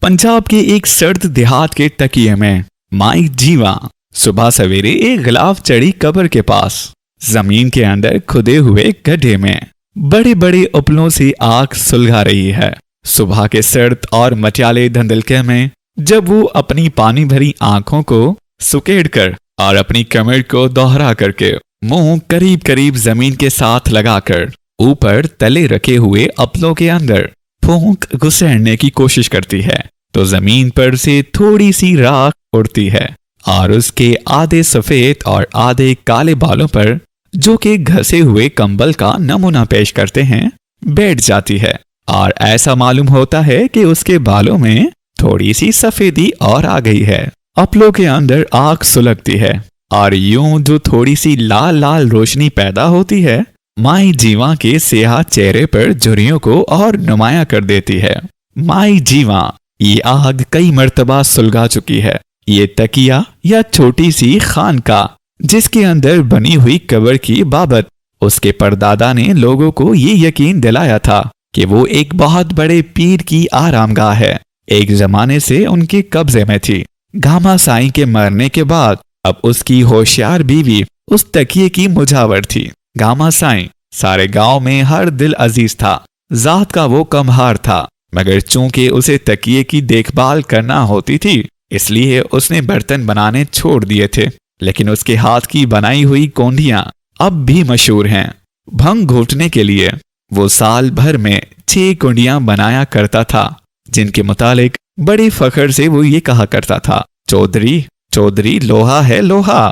पंजाब के एक सर्द देहात के तकिए में माई जीवा सुबह सवेरे एक गिलाफ चढ़ी कब्र के पास जमीन के अंदर खुदे हुए गड्ढे में बड़े बड़े उपलों से आग सुलगा रही है। सुबह के सर्द और मटियाले धुंधलके में जब वो अपनी पानी भरी आंखों को सुकेड़ कर और अपनी कमर को दोहरा करके मुंह करीब करीब जमीन के साथ लगाकर ऊपर तले रखे हुए अपलों के अंदर फूंक घुसेड़ने की कोशिश करती है तो जमीन पर से थोड़ी सी राख उड़ती है और उसके आधे सफेद और आधे काले बालों पर, जो कि घसे हुए कंबल का नमूना पेश करते हैं, बैठ जाती है। और ऐसा मालूम होता है कि उसके बालों में थोड़ी सी सफेदी और आ गई है। अपलों के अंदर आग सुलगती है और यूं जो थोड़ी सी लाल लाल रोशनी पैदा होती है, माई जीवा के सेहा चेहरे पर झुर्रियों को और नुमाया कर देती है। माई जीवा ये आग कई मर्तबा सुलगा चुकी है। ये तकिया या छोटी सी खानका जिसके अंदर बनी हुई कब्र की बाबत उसके परदादा ने लोगों को ये यकीन दिलाया था कि वो एक बहुत बड़े पीर की आरामगाह है, एक जमाने से उनके कब्जे में थी। गामा साईं के मरने के बाद अब उसकी होशियार बीवी उस तकिए की मुजावर थी। गामा साईं सारे गांव में हर दिल अजीज था। जात का वो कमहार था, मगर चूंकि उसे तकिए की देखभाल करना होती थी इसलिए उसने बर्तन बनाने छोड़ दिए थे। लेकिन उसके हाथ की बनाई हुई कोंडियां अब भी मशहूर हैं। भंग घोटने के लिए वो साल भर में 6 कुंडियां बनाया करता था, जिनके मुतालिक बड़े फख्र से वो ये कहा करता था, चौधरी चौधरी लोहा है लोहा।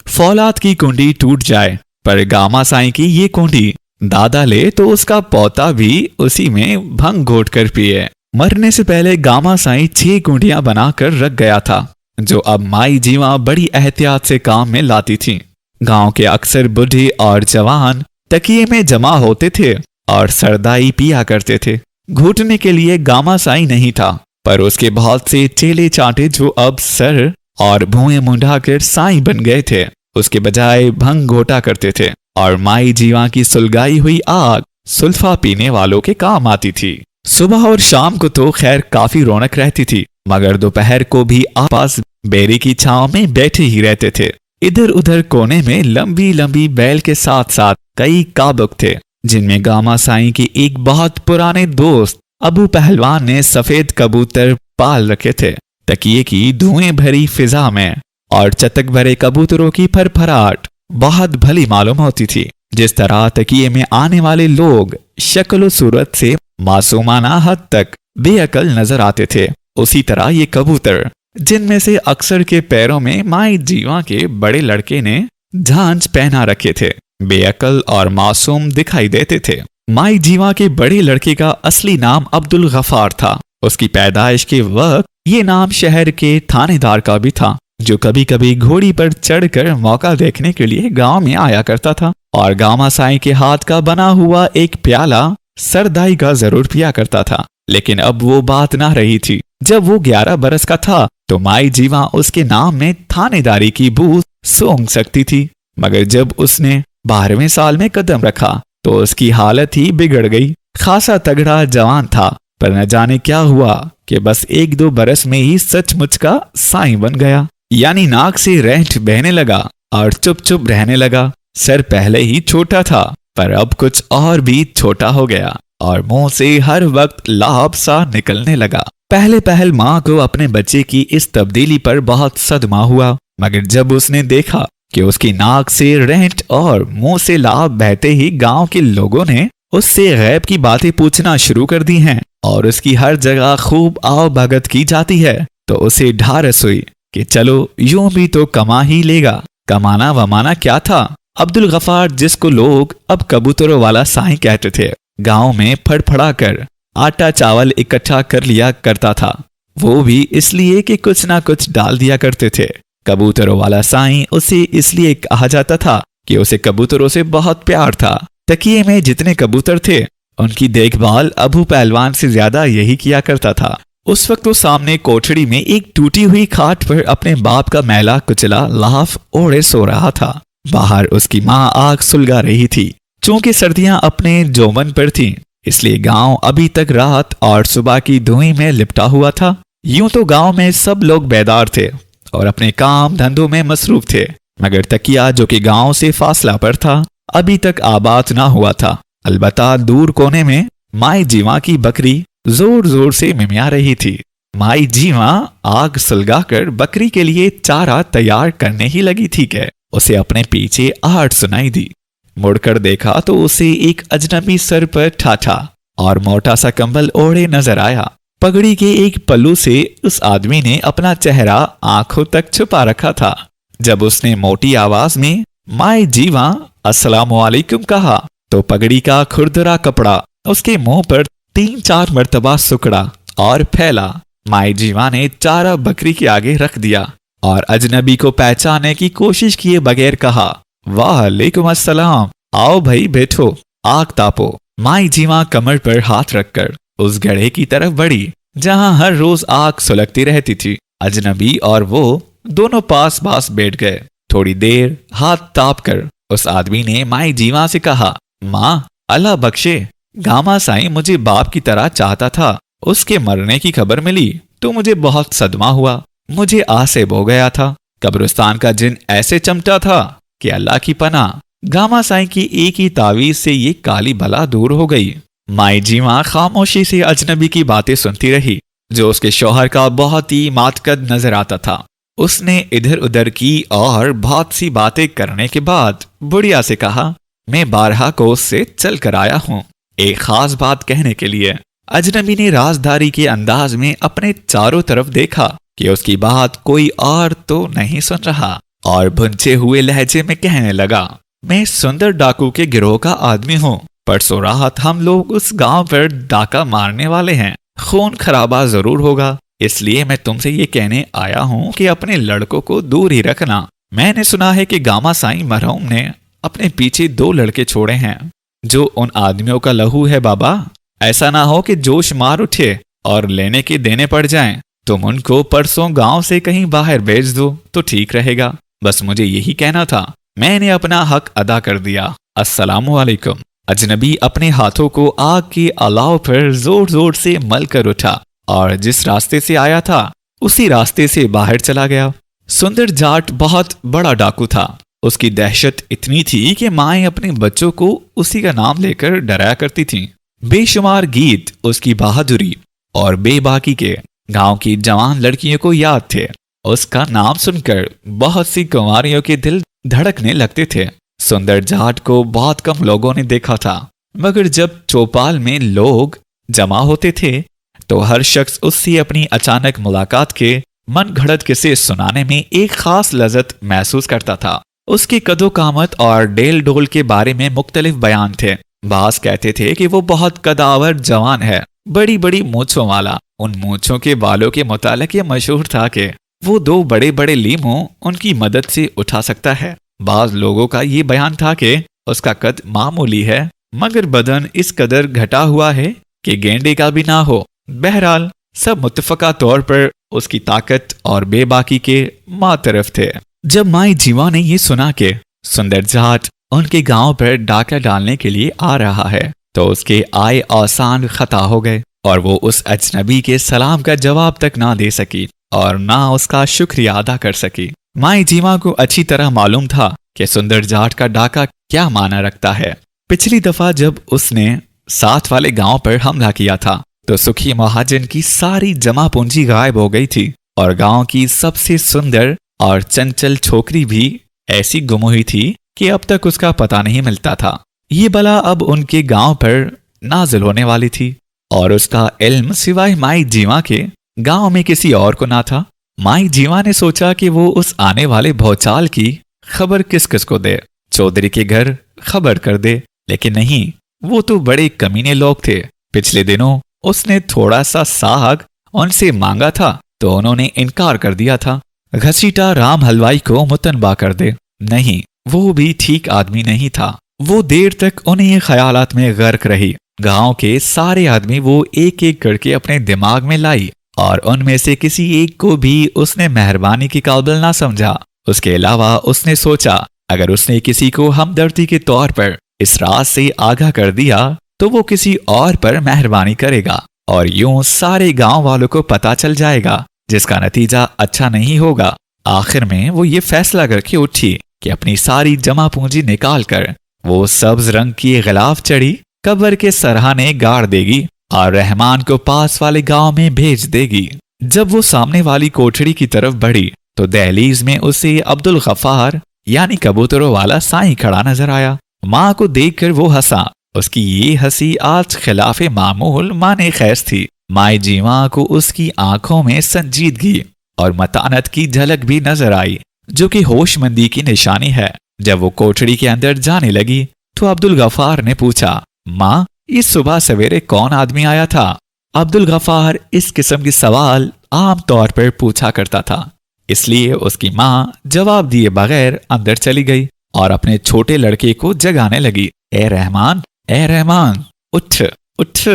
फौलाद की कुंडी टूट जाए पर गामा साईं की ये कुंडी दादा ले तो उसका पोता भी उसी में भंग घोट कर पिए। मरने से पहले गामा साईं 6 कुंडियां बनाकर रख गया था, जो अब माई जीवा बड़ी एहतियात से काम में लाती थी। गांव के अक्सर बूढ़े और जवान तकिए में जमा होते थे और सरदाई पिया करते थे। घोटने के लिए गामा साईं नहीं था, पर उसके बहुत से चेले चाटे जो अब सर और भुएं मुंडाकर साईं बन गए थे, उसके बजाय भंग घोटा करते थे और माई जीवा की सुलगाई हुई आग सुल्फा पीने वालों के काम आती थी। सुबह और शाम को तो खैर काफी रौनक रहती थी, मगर दोपहर को भी आपास बेरी की छांव में बैठे ही रहते थे। इधर उधर कोने में लंबी लंबी बैल के साथ साथ कई काबुक थे, जिनमें गामा साईं के एक बहुत पुराने दोस्त अबू पहलवान ने सफेद कबूतर पाल रखे थे। तकिए की धुएं भरी फिजा में और चतक भरे कबूतरों की फरफराहट बहुत भली मालूम होती थी। जिस तरह तकिए में आने वाले लोग शक्ल सूरत से मासूमाना हद तक बेअकल नजर आते थे, उसी तरह ये कबूतर, जिनमें से अक्सर के पैरों में माई जीवा के बड़े लड़के ने झांझ पहना रखे थे, बेअकल और मासूम दिखाई देते थे। माई जीवा के बड़े लड़के का असली नाम अब्दुल गफार था। उसकी पैदाइश के वक्त ये नाम शहर के थानेदार का भी था, जो कभी कभी घोड़ी पर चढ़कर मौका देखने के लिए गांव में आया करता था और गामा साईं के हाथ का बना हुआ एक प्याला सरदाई का जरूर पिया करता था। लेकिन अब वो बात ना रही थी। जब वो 11 बरस का था तो माई जीवा उसके नाम में थानेदारी की बू सूंघ सकती थी, मगर जब उसने 12वें साल में कदम रखा तो उसकी हालत ही बिगड़ गई। खासा तगड़ा जवान था, पर न जाने क्या हुआ कि बस 1-2 बरस में ही सचमुच का साईं बन गया। यानी नाक से रेंट बहने लगा और चुप चुप रहने लगा। सर पहले ही छोटा था, पर अब कुछ और भी छोटा हो गया और मुंह से हर वक्त लाभ सा निकलने लगा। पहले पहल माँ को अपने बच्चे की इस तब्दीली पर बहुत सदमा हुआ, मगर जब उसने देखा कि उसकी नाक से रेंट और मुंह से लाभ बहते ही गांव के लोगों ने उससे गैब की बातें पूछना शुरू कर दी हैं और उसकी हर जगह खूब आओ भगत की जाती है, तो उसे ढारस हुई कि चलो यूं भी तो कमा ही लेगा। कमाना वमाना क्या था। अब्दुल गफार, जिसको लोग अब कबूतरों वाला साईं कहते थे, गांव में फड़फड़ा कर आटा चावल इकट्ठा कर लिया करता था, वो भी इसलिए कि कुछ ना कुछ डाल दिया करते थे। कबूतरों वाला साईं उसे इसलिए कहा जाता था कि उसे कबूतरों से बहुत प्यार था। तकिए में जितने कबूतर थे उनकी देखभाल अबू पहलवान से ज्यादा यही किया करता था। उस वक्त वो सामने कोठड़ी में एक टूटी हुई खाट पर अपने बाप का मैला कुचला लाफ ओढ़े सो रहा था। बाहर उसकी माँ आग सुलगा रही थी। चूंकि सर्दियां अपने जोमन पर थीं, इसलिए गांव अभी तक रात और सुबह की धुएं में लिपटा हुआ था। यूं तो गांव में सब लोग बेदार थे और अपने काम धंधों में मसरूफ थे, मगर तकिया जो कि गांव से फासला पर था अभी तक आबाद ना हुआ था। अलबत्ता दूर कोने में माई जीवा की बकरी जोर जोर से मिमिया रही थी। माई जीवा आग सुलगाकर बकरी के लिए चारा तैयार करने ही लगी थी कि उसे अपने पीछे आहट सुनाई दी। मुड़कर देखा तो उसे एक अजनबी सर पर ठाठा और मोटा सा कंबल ओढ़े नजर आया। पगड़ी के एक पल्लू से उस आदमी ने अपना चेहरा आंखों तक छुपा रखा था। जब उसने मोटी आवाज में माई जीवा अस्सलामुअलैकुम कहा तो पगड़ी का खुरदरा कपड़ा उसके मुंह पर 3-4 मर्तबा सुकड़ा और फैला। माई जीवा ने चारा बकरी के आगे रख दिया और अजनबी को पहचानने की कोशिश किए बगैर कहा, वालेकुम अस्सलाम, आओ भाई बैठो, आग तापो। माई जीवा कमर पर हाथ रखकर उस गड्ढे की तरफ बढ़ी जहां हर रोज आग सुलगती रहती थी। अजनबी और वो दोनों पास पास बैठ गए। थोड़ी देर हाथ ताप कर उस आदमी ने माई जीवा से कहा, माँ अल्लाह बख्शे, गामा साईं मुझे बाप की तरह चाहता था। उसके मरने की खबर मिली तो मुझे बहुत सदमा हुआ। मुझे आसेब हो गया था। कब्रिस्तान का जिन ऐसे चमटा था कि अल्लाह की पनाह, गामा साईं की एक ही तावीज से ये काली बला दूर हो गई। माई जीवा खामोशी से अजनबी की बातें सुनती रही जो उसके शौहर का बहुत ही मातकद नजर आता था। उसने इधर उधर की और बहुत सी बातें करने के बाद बुढ़िया से कहा, मैं 12 कोस से चल कर आया हूँ एक खास बात कहने के लिए। अजनबी ने राजदारी के अंदाज में अपने चारों तरफ देखा कि उसकी बात कोई और तो नहीं सुन रहा और भुंचे हुए लहजे में कहने लगा, मैं सुंदर डाकू के गिरोह का आदमी हूँ। परसों रात हम लोग उस गांव पर डाका मारने वाले हैं। खून खराबा जरूर होगा, इसलिए मैं तुमसे ये कहने आया हूँ कि अपने लड़कों को दूर ही रखना। मैंने सुना है कि गामा साईं मरहूम ने अपने पीछे 2 लड़के छोड़े हैं जो उन आदमियों का लहू है। बाबा, ऐसा ना हो कि जोश मार उठे और लेने के देने पड़ जाएं। तुम उनको परसों गांव से कहीं बाहर भेज दो तो ठीक रहेगा। बस मुझे यही कहना था। मैंने अपना हक अदा कर दिया। अस्सलामुअलैकुम। अजनबी अपने हाथों को आग के अलाव पर जोर जोर से मल कर उठा और जिस रास्ते से आया था उसी रास्ते से बाहर चला गया। सुंदर जाट बहुत बड़ा डाकू था। उसकी दहशत इतनी थी कि माएं अपने बच्चों को उसी का नाम लेकर डराया करती थीं। बेशुमार गीत उसकी बहादुरी और बेबाकी के गांव की जवान लड़कियों को याद थे। उसका नाम सुनकर बहुत सी कुंवारियों के दिल धड़कने लगते थे। सुंदर जाट को बहुत कम लोगों ने देखा था, मगर जब चौपाल में लोग जमा होते थे तो हर शख्स उससे अपनी अचानक मुलाकात के मन घड़त किस्से सुनाने में एक खास लज्जत महसूस करता था। उसकी कदो कामत और डेल डोल के बारे में मुख्तलिफ बयान थे। बास कहते थे कि वो बहुत कदावर जवान है, बड़ी बड़ी मूंछों वाला। उन मूंछों के बालों के मुतालिक ये मशहूर था कि वो 2 बड़े बड़े लीमों उनकी मदद से उठा सकता है। बाज लोगों का ये बयान था कि उसका कद मामूली है, मगर बदन इस कदर घटा हुआ है कि गेंडे का भी ना हो। बहरहाल सब मुत्तफका तौर पर उसकी ताकत और बेबाकी के मातरफ थे। जब माई जीवा ने ये सुना कि सुंदर जाट उनके गांव पर डाका डालने के लिए आ रहा है तो उसके आए आसान खता हो गए और वो उस अजनबी के सलाम का जवाब तक ना दे सकी और ना उसका शुक्रिया अदा कर सकी। माई जीवा को अच्छी तरह मालूम था कि सुंदर जाट का डाका क्या माना रखता है। पिछली दफा जब उसने साथ वाले गांव पर हमला किया था तो सुखी महाजन की सारी जमा पूंजी गायब हो गई थी और गांव की सबसे सुंदर और चंचल छोकरी भी ऐसी गुम हुई थी कि अब तक उसका पता नहीं मिलता था। ये बला अब उनके गांव पर नाजिल होने वाली थी और उसका इल्म सिवाय माई जीवा के गांव में किसी और को ना था। माई जीवा ने सोचा कि वो उस आने वाले भौचाल की खबर किस किस को दे। चौधरी के घर खबर कर दे, लेकिन नहीं, वो तो बड़े कमीने लोग थे। पिछले दिनों उसने थोड़ा सा साग उनसे मांगा था तो उन्होंने इनकार कर दिया था। घसीटा राम हलवाई को मुतनबा कर दे, नहीं, वो भी ठीक आदमी नहीं था। वो देर तक उन्हीं ख्यालात में गर्क रही। गांव के सारे आदमी वो एक एक करके अपने दिमाग में लाई और उनमें से किसी एक को भी उसने मेहरबानी की काबिल ना समझा। उसके अलावा उसने सोचा अगर उसने किसी को हमदर्दी के तौर पर इस राज से आगाह कर दिया तो वो किसी और पर मेहरबानी करेगा। और यूं सारे गांव वालों को पता चल जाएगा, जिसका नतीजा अच्छा नहीं होगा। आखिर में वो ये फैसला करके उठी कि अपनी सारी जमा पूंजी निकाल कर वो सब्ज रंग की गिलाफ चढ़ी कब्र के सरहाने गाड़ देगी और रहमान को पास वाले गांव में भेज देगी। जब वो सामने वाली कोठड़ी की तरफ बढ़ी तो दहलीज में उसे अब्दुल गफ्फार यानी कबूतरों वाला साईं खड़ा नजर आया। माँ को देखकर वो हंसा। उसकी ये हंसी आज खिलाफे मामूल माने खैस थी। माए जीवा को उसकी आंखों में संजीदगी और मतानत की झलक भी नजर आई, जो कि होशमंदी की निशानी है। जब वो कोठड़ी के अंदर जाने लगी तो अब्दुल गफ्फार ने पूछा, माँ, इस सुबह सवेरे कौन आदमी आया था? अब्दुल गफ्फार इस किस्म के सवाल आम तौर पर पूछा करता था, इसलिए उसकी माँ जवाब दिए बगैर अंदर चली गई और अपने छोटे लड़के को जगाने लगी। ए रहमान, उठ उठ।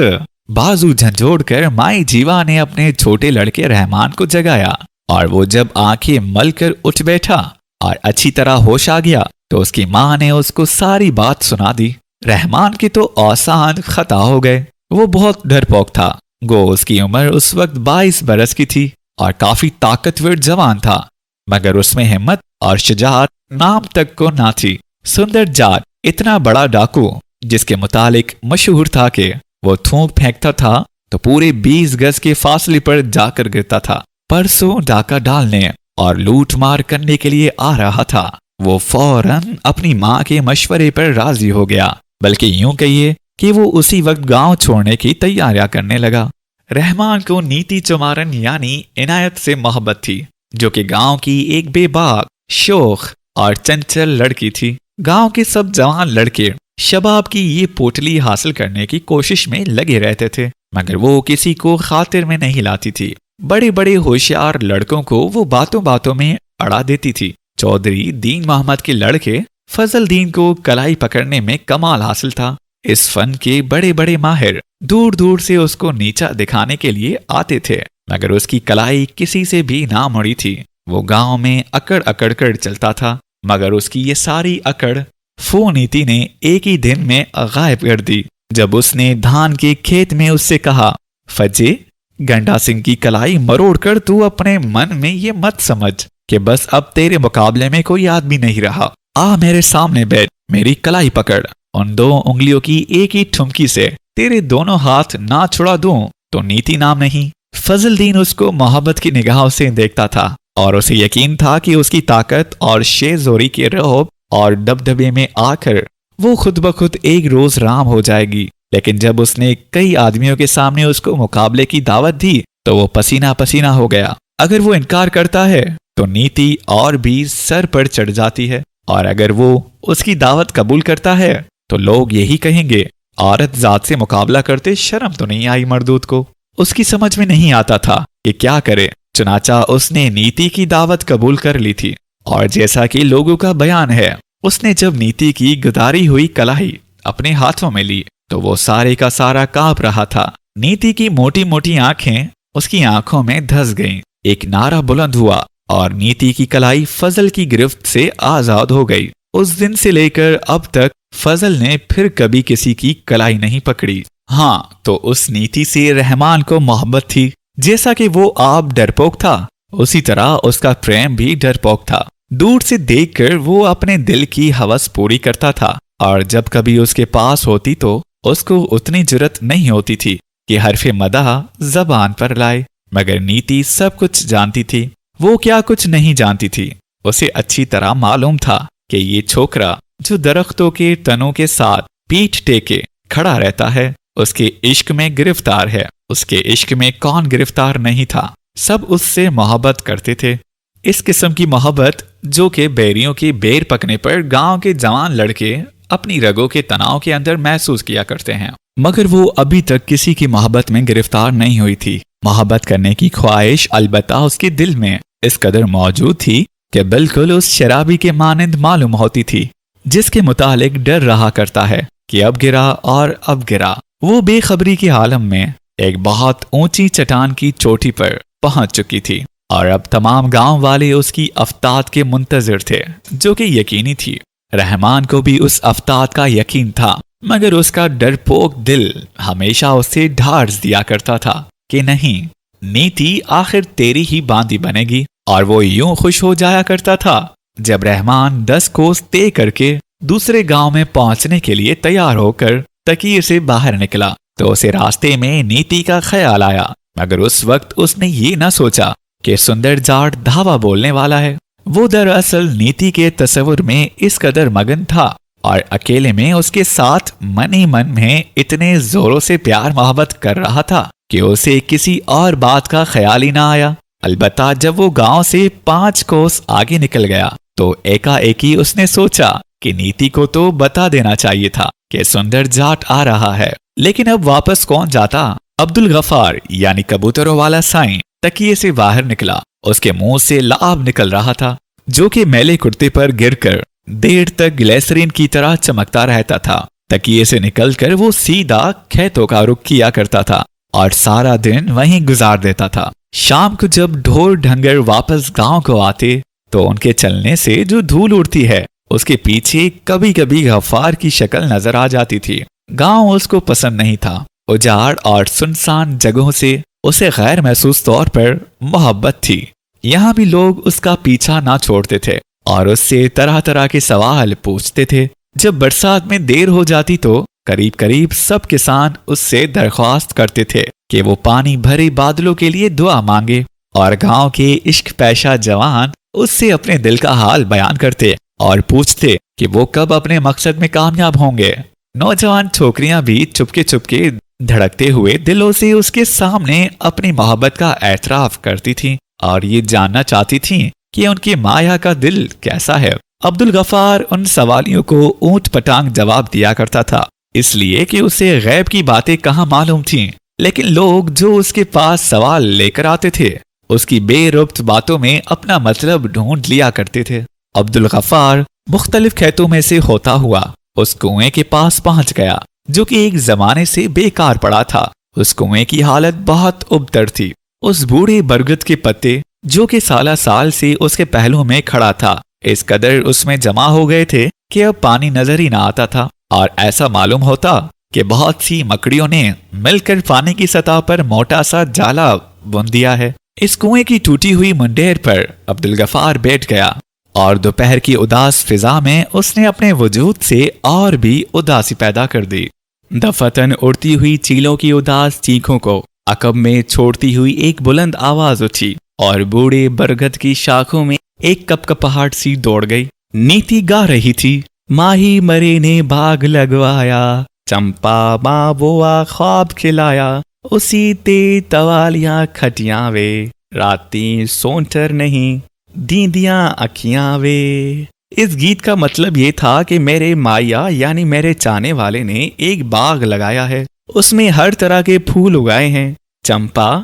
बाजू झंझोड़ कर माई जीवा ने अपने छोटे लड़के रहमान को जगाया और वो जब आंखें मल कर उठ बैठा और अच्छी तरह होश आ गया तो उसकी माँ ने उसको सारी बात सुना दी। रहमान के तो आसान खता हो गए। वो बहुत डरपोक था। गो उसकी उम्र उस वक्त 22 बरस की थी और काफी ताकतवर जवान था, मगर उसमें हिम्मत और शुजाअत नाम तक को ना थी। सुंदर जाट इतना बड़ा डाकू, जिसके मुतालिक मशहूर था कि वो थूक फेंकता था तो पूरे 20 गज के फासले पर जाकर गिरता था। परसों डाका डालने और लूट मार करने के लिए आ रहा था। वो फौरन अपनी माँ के मशवरे पर राजी हो गया, बल्कि यूं कहिए कि वो उसी वक्त गांव छोड़ने की तैयारियां करने लगा। रहमान को नीति चुमारन यानी इनायत से मोहब्बत थी, जो कि गांव की एक बेबाक, शोख और चंचल लड़की थी। गांव के सब जवान लड़के शबाब की ये पोटली हासिल करने की कोशिश में लगे रहते थे, मगर वो किसी को खातिर में नहीं लाती थी। बड़े बड़े होशियार लड़कों को वो बातों बातों में अड़ा देती थी। चौधरी दीन मोहम्मद के लड़के फजल दीन को कलाई पकड़ने में कमाल हासिल था। इस फन के बड़े बड़े माहिर दूर दूर से उसको नीचा दिखाने के लिए आते थे, मगर उसकी कलाई किसी से भी ना मुड़ी थी। वो गांव में अकड़ अकड़ कर चलता था, मगर उसकी ये सारी अकड़ फो नीति ने एक ही दिन में गायब कर दी, जब उसने धान के खेत में उससे कहा, फजे, गंडा सिंह की कलाई मरोड़ कर तू अपने मन में ये मत समझ कि बस अब तेरे मुकाबले में कोई आदमी नहीं रहा। आ मेरे सामने बैठ, मेरी कलाई पकड़। उन 2 उंगलियों की एक ही ठुमकी से तेरे दोनों हाथ ना छुड़ा दूं तो नीति नाम नहीं। फजल दीन उसको मोहब्बत की निगाहों से देखता था और उसे यकीन था कि उसकी ताकत और शेरजोरी के रौब और दबदबे में आकर वो खुद ब खुद एक रोज राम हो जाएगी। लेकिन जब उसने कई आदमियों के सामने उसको मुकाबले की दावत दी तो वो पसीना पसीना हो गया। अगर वो इनकार करता है तो नीति और भी सर पर चढ़ जाती है, और अगर वो उसकी दावत कबूल करता है तो लोग यही कहेंगे, औरत जात से मुकाबला करते शर्म तो नहीं आई मर्दूत को। उसकी समझ में नहीं आता था कि क्या करे। चुनाचा उसने नीति की दावत कबूल कर ली थी, और जैसा कि लोगों का बयान है, उसने जब नीति की गुदारी हुई कलाई अपने हाथों में ली तो वो सारे का सारा कांप रहा था। नीति की मोटी मोटी आंखें उसकी आंखों में धंस गईं। एक नारा बुलंद हुआ और नीति की कलाई फजल की गिरफ्त से आजाद हो गई। उस दिन से लेकर अब तक फजल ने फिर कभी किसी की कलाई नहीं पकड़ी। हाँ, तो उस नीति से रहमान को मोहब्बत थी। जैसा कि वो आप डरपोक था, उसी तरह उसका प्रेम भी डरपोक था। दूर से देखकर वो अपने दिल की हवस पूरी करता था, और जब कभी उसके पास होती तो उसको उतनी जुर्रत नहीं होती थी कि हरफे मदाह जबान पर लाए। मगर नीति सब कुछ जानती थी। वो क्या कुछ नहीं जानती थी। उसे अच्छी तरह मालूम था कि ये छोकरा जो दरख्तों के तनों के साथ पीठ टेके खड़ा रहता है, उसके इश्क में गिरफ्तार है। उसके इश्क में कौन गिरफ्तार नहीं था? सब उससे मोहब्बत करते थे। इस किस्म की मोहब्बत जो कि बैरियों के बेर पकने पर गांव के जवान लड़के अपनी रगों के तनाव के अंदर महसूस किया करते हैं, मगर वो अभी तक किसी की मोहब्बत में गिरफ्तार नहीं हुई थी। मोहब्बत करने की ख्वाहिश अलबत्ता उसके दिल में इस कदर मौजूद थी कि बिल्कुल उस शराबी के मानंद मालूम होती थी, जिसके मुतालिक डर रहा करता है कि अब गिरा और अब गिरा। वो बेखबरी के आलम में एक बहुत ऊंची चट्टान की चोटी पर पहुंच चुकी थी, और अब तमाम गांव वाले उसकी अफ्ताद के मुंतजिर थे, जो कि यकीनी थी। रहमान को भी उस अफ्ताद का यकीन था। मगर उसका डरपोक दिल हमेशा उसे ढाढ़स दिया करता था कि नहीं, नीति आखिर तेरी ही बांदी बनेगी। और वो यूं खुश हो जाया करता था जब रहमान 10 कोस तय करके दूसरे गांव में पहुंचने के लिए तैयार होकर तकिए से बाहर निकला तो उसे रास्ते में नीति का ख्याल आया। मगर उस वक्त उसने ये न सोचा कि सुंदर जाट धावा बोलने वाला है। वो दरअसल नीति के तस्वुर में इस कदर मगन था और अकेले में उसके साथ मन ही मन में इतने जोरों से प्यार मोहब्बत कर रहा था कि उसे किसी और बात का ख्याल ही ना आया। अलबत्ता जब वो गांव से 5 कोस आगे निकल गया तो एकाएकी उसने सोचा कि नीति को तो बता देना चाहिए था कि सुंदर जाट आ रहा है। लेकिन अब वापस कौन जाता। अब्दुल गफार यानी कबूतरों वाला साईं तकिए से बाहर निकला। उसके मुंह से लाभ निकल रहा था जो कि मैले कुर्ते पर गिरकर देर तक ग्लिसरीन की तरह चमकता रहता था। तकिए से निकलकर वो सीधा खेतों का रुख किया करता था और सारा दिन वहीं गुजार देता था। शाम को जब ढोर ढंगर वापस गांव को आते तो उनके चलने से जो धूल उड़ती है उसके पीछे कभी कभी गफ्फार की शक्ल नजर आ जाती थी। गांव उसको पसंद नहीं था। उजाड़ और सुनसान जगहों से उसे गैर महसूस तौर पर मोहब्बत थी। यहाँ भी लोग उसका पीछा ना छोड़ते थे और उससे तरह तरह के सवाल पूछते थे। जब बरसात में देर हो जाती तो करीब करीब सब किसान उससे दरख्वास्त करते थे कि वो पानी भरे बादलों के लिए दुआ मांगे और गांव के इश्क पैशा जवान उससे अपने दिल का हाल बयान करते और पूछते कि वो कब अपने मकसद में कामयाब होंगे। नौजवान छोकरियां भी चुपके चुपके धड़कते हुए दिलों से उसके सामने अपनी मोहब्बत का एतराफ करती थीं और ये जानना चाहती थीं कि उनकी माया का दिल कैसा है। अब्दुल गफार उन सवालियों को ऊंट पटांग जवाब दिया करता था, इसलिए कि उसे गैब की बातें कहाँ मालूम थीं। लेकिन लोग जो उसके पास सवाल लेकर आते थे उसकी बेरुब्त बातों में अपना मतलब ढूंढ लिया करते थे। अब्दुल गफार मुख्तलिफ खेतों में से होता हुआ उस कुएं के पास पहुंच गया जो कि एक जमाने से बेकार पड़ा था। उस कुएं की हालत बहुत उबतर थी। उस बूढ़े बरगद के पत्ते जो कि साला साल से उसके पहलू में खड़ा था इस कदर उसमें जमा हो गए थे कि अब पानी नजर ही ना आता था और ऐसा मालूम होता कि बहुत सी मकड़ियों ने मिलकर पानी की सतह पर मोटा सा जाला बुन दिया है। इस कुएं की टूटी हुई मुंडेर पर अब्दुल गफार बैठ गया और दोपहर की उदास फिजा में उसने अपने वजूद से और भी उदासी पैदा कर दी। दफतन उड़ती हुई चीलों की उदास चीखों को अकब में छोड़ती हुई एक बुलंद आवाज उठी और बूढ़े बरगद की शाखों में एक कपकपाहट सी दौड़ गई। नीति गा रही थी, माही मरे ने बाग लगवाया, चंपा बाबुआ ख्वाब खिलाया, उसी ते तवालियां खटियां वे, राती सोंटर नहीं दीदियां अखियां वे। इस गीत का मतलब ये था कि मेरे माया यानी मेरे चाहने वाले ने एक बाग लगाया है, उसमें हर तरह के फूल उगाए हैं, चंपा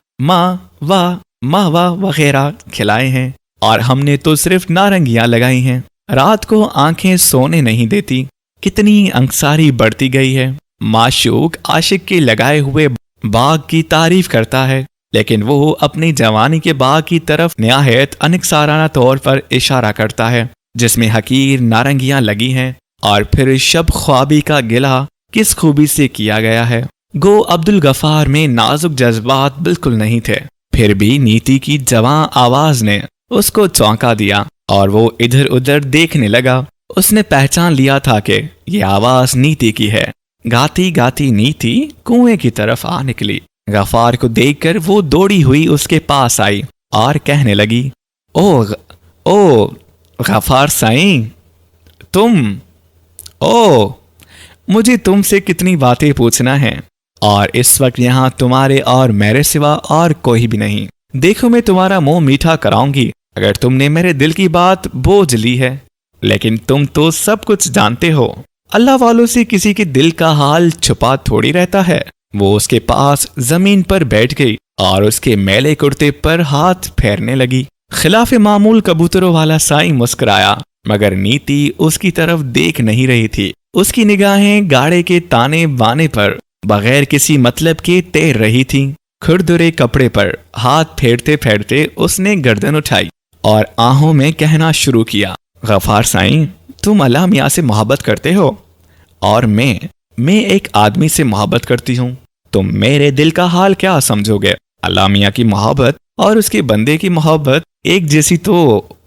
मावा वगैरह खिलाए हैं और हमने तो सिर्फ नारंगियां लगाई हैं। रात को आंखें सोने नहीं देती। कितनी अंसारी बढ़ती गई है। माशूक आशिक के लगाए हुए बाग की तारीफ करता है लेकिन वो अपनी जवानी के बाग की तरफ निहायत अनिकसाराना तौर पर इशारा करता है जिसमें हकीर नारंगियां लगी हैं और फिर शब ख्वाबी का गिला किस खूबी से किया गया है। गो अब्दुल गफार में नाजुक जज्बात बिल्कुल नहीं थे, फिर भी नीति की जवां आवाज ने उसको चौंका दिया और वो इधर उधर देखने लगा। उसने पहचान लिया था कि ये आवाज नीति की है। गाती गाती नीति कुएं की तरफ आ निकली। गफार को देखकर वो दौड़ी हुई उसके पास आई और कहने लगी, ओ गफार साईं, मुझे तुमसे कितनी बातें पूछना है और इस वक्त यहाँ तुम्हारे और मेरे सिवा और कोई भी नहीं। देखो मैं तुम्हारा मुंह मीठा कराऊंगी अगर तुमने मेरे दिल की बात बोझ ली है। लेकिन तुम तो सब कुछ जानते हो, अल्लाह वालों से किसी के दिल का हाल छुपा थोड़ी रहता है। वो उसके पास जमीन पर बैठ गई और उसके मैले कुर्ते पर हाथ फेरने लगी। खिलाफ मामूल कबूतरों वाला साईं मुस्कुराया मगर नीति उसकी तरफ देख नहीं रही थी। उसकी निगाहें गाड़े के ताने बाने पर बगैर किसी मतलब के तैर रही थीं। खुरदुरे कपड़े पर हाथ फेरते फेरते उसने गर्दन उठाई और आहों में कहना शुरू किया, गफार साईं, तुम अल्लाह मियां से मोहब्बत करते हो और मैं मैं एक आदमी से मोहब्बत करती हूँ, तुम मेरे दिल का हाल क्या समझोगे? अल्लाह मियाँ की मोहब्बत और उसके बंदे की मोहब्बत एक जैसी तो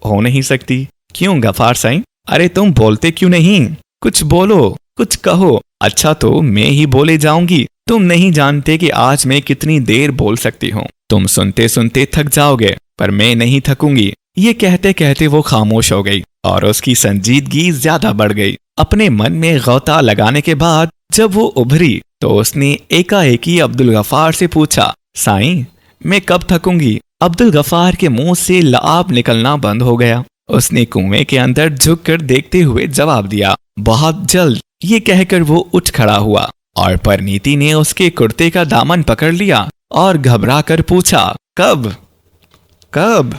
हो नहीं सकती। क्यों गफार साईं? अरे तुम बोलते क्यों नहीं? कुछ बोलो, कुछ कहो। अच्छा तो मैं ही बोले जाऊंगी। तुम नहीं जानते कि आज मैं कितनी देर बोल सकती हूँ। तुम सुनते सुनते थक जाओगे, पर मैं नहीं थकूंगी। ये कहते कहते वो खामोश हो गई और उसकी संजीदगी ज्यादा बढ़ गई। अपने मन में गौता लगाने के बाद जब वो उभरी तो उसने एकाएकी अब्दुल गफार से पूछा, साईं मैं कब थकूंगी? अब्दुल गफार के मुंह से लाब निकलना बंद हो गया। उसने कुएं के अंदर झुककर देखते हुए जवाब दिया, बहुत जल्द। ये कहकर वो उठ खड़ा हुआ और परिणीति ने उसके कुर्ते का दामन पकड़ लिया और घबरा कर पूछा, कब कब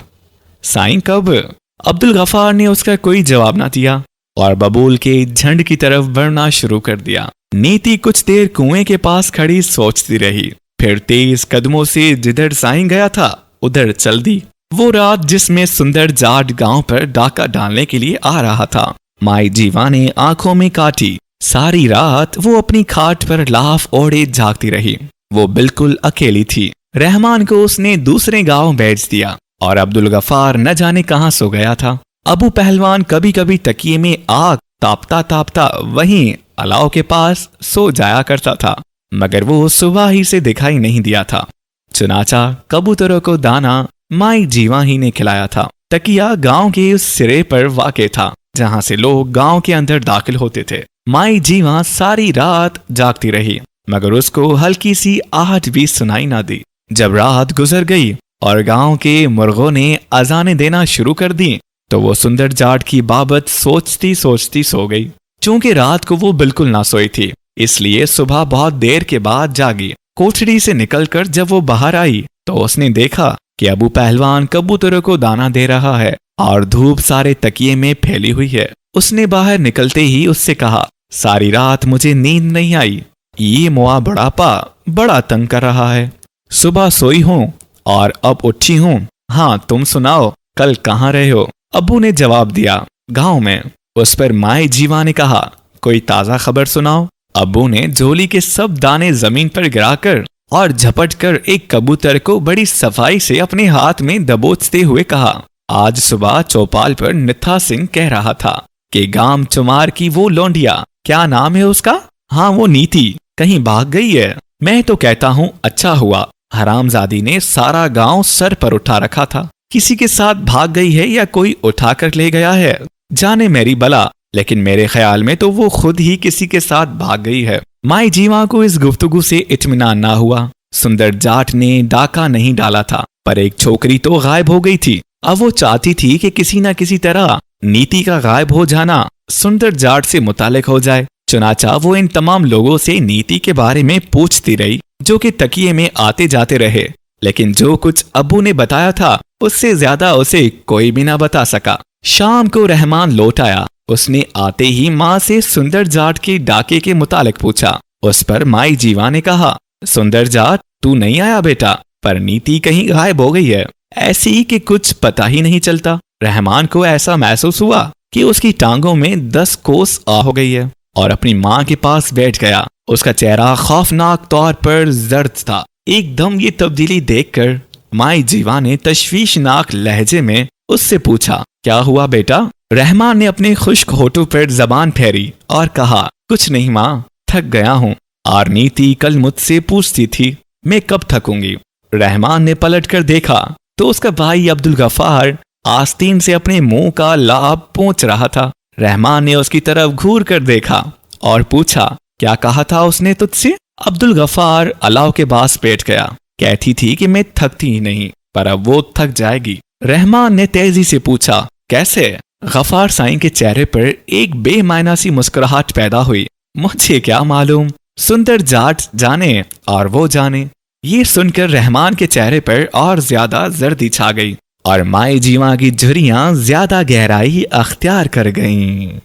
साईं कब? अब्दुल गफार ने उसका कोई जवाब ना दिया और बबूल के झंड की तरफ बढ़ना शुरू कर दिया। नीति कुछ देर कुएं के पास खड़ी सोचती रही, फिर तेज कदमों से जिधर साईं गया था उधर चल दी। वो रात जिसमें सुंदर जाट गांव पर डाका डालने के लिए आ रहा था, माई जीवा ने आंखों में काटी। सारी रात वो अपनी खाट पर लाफ ओढ़े जागती रही। वो बिल्कुल अकेली थी। रहमान को उसने दूसरे गांव भेज दिया और अब्दुल गफार न जाने कहां सो गया था। अबू पहलवान कभी कभी तकिए में आग तापता तापता वहीं अलाव के पास सो जाया करता था, मगर वो सुबह ही से दिखाई नहीं दिया था। चुनाचा कबूतरों को दाना माई जीवा ही ने खिलाया था। तकिया गांव के उस सिरे पर वाक़े था जहां से लोग गांव के अंदर दाखिल होते थे। माई जीवा सारी रात जागती रही, मगर उसको हल्की सी आहट भी सुनाई ना दी। जब रात गुजर गई और गांव के मुर्गों ने अजाने देना शुरू कर दी तो वो सुंदर जाट की बाबत सोचती सोचती सो गई। चूंकि रात को वो बिल्कुल ना सोई थी, इसलिए सुबह बहुत देर के बाद जागी। कोठरी से निकलकर जब वो बाहर आई तो उसने देखा कि अबू पहलवान कबूतरों को दाना दे रहा है और धूप सारे तकिए में फैली हुई है। उसने बाहर निकलते ही उससे कहा, सारी रात मुझे नींद नहीं आई। ये मुआ बुढ़ापा बड़ा तंग कर रहा है। सुबह सोई हूँ और अब उठी हूँ। हाँ तुम सुनाओ, कल कहाँ रहे हो? अब्बू ने जवाब दिया, गांव में। उस पर माए जीवा ने कहा, कोई ताजा खबर सुनाओ। अब्बू ने झोली के सब दाने जमीन पर गिराकर और झपट कर एक कबूतर को बड़ी सफाई से अपने हाथ में दबोचते हुए कहा, आज सुबह चौपाल पर नित्था सिंह कह रहा था कि गांव चुमार की वो लौंडिया, क्या नाम है उसका? हाँ वो नीति, कहीं भाग गई है। मैं तो कहता हूँ अच्छा हुआ, हरामजादी ने सारा गांव सर पर उठा रखा था। किसी के साथ भाग गई है या कोई उठा कर ले गया है, जाने मेरी बला। लेकिन मेरे ख्याल में तो वो खुद ही किसी के साथ भाग गई है। माई जीवा को इस गुफ्तगू से इत्मीनान ना हुआ। सुंदर जाट ने डाका नहीं डाला था, पर एक छोकरी तो गायब हो गई थी। अब वो चाहती थी कि किसी न किसी तरह नीति का गायब हो जाना सुंदर जाट से मुतालिक हो जाए। चुनाचा वो इन तमाम लोगों से नीति के बारे में पूछती रही, जो कि तकिए में आते जाते रहे, लेकिन जो कुछ अब्बू ने बताया था उससे ज्यादा उसे कोई भी ना बता सका। शाम को रहमान लौट आया। उसने आते ही माँ से सुंदर जाट के डाके के मुतालिक पूछा। उस पर माई जीवा ने कहा, सुंदर जाट तू नहीं आया बेटा, पर नीति कहीं गायब हो गई है, ऐसी कि कुछ पता ही नहीं चलता। रहमान को ऐसा महसूस हुआ कि उसकी टांगों में 10 कोस आ हो गई है और अपनी माँ के पास बैठ गया। उसका चेहरा खौफनाक तौर पर जर्द था। एकदम ये तब्दीली देखकर माई जीवा ने तशवीशनाक लहजे में उससे पूछा, क्या हुआ बेटा? रहमान ने अपने खुश्क होठों पर जबान फेरी और कहा, कुछ नहीं माँ, थक गया हूँ। और नीति कल मुझसे पूछती थी मैं कब थकूंगी। रहमान ने पलट कर देखा तो उसका भाई अब्दुल गफार आस्तीन से अपने मुंह का लाभ पोंछ रहा था। रहमान ने उसकी तरफ घूर कर देखा और पूछा, क्या कहा था उसने तुझसे? अब्दुल गफार अलाव के पास बैठ गया। कहती थी कि मैं थकती ही नहीं, पर अब वो थक जाएगी। रहमान ने तेजी से पूछा, कैसे? गफार साईं के चेहरे पर एक बेमायना सी मुस्कुराहट पैदा हुई। मुझे क्या मालूम, सुंदर जाट जाने और वो जाने। ये सुनकर रहमान के चेहरे पर और ज्यादा जर्दी छा गई और माए जीवा की झुर्रियां ज्यादा गहराई अख्तियार कर गईं।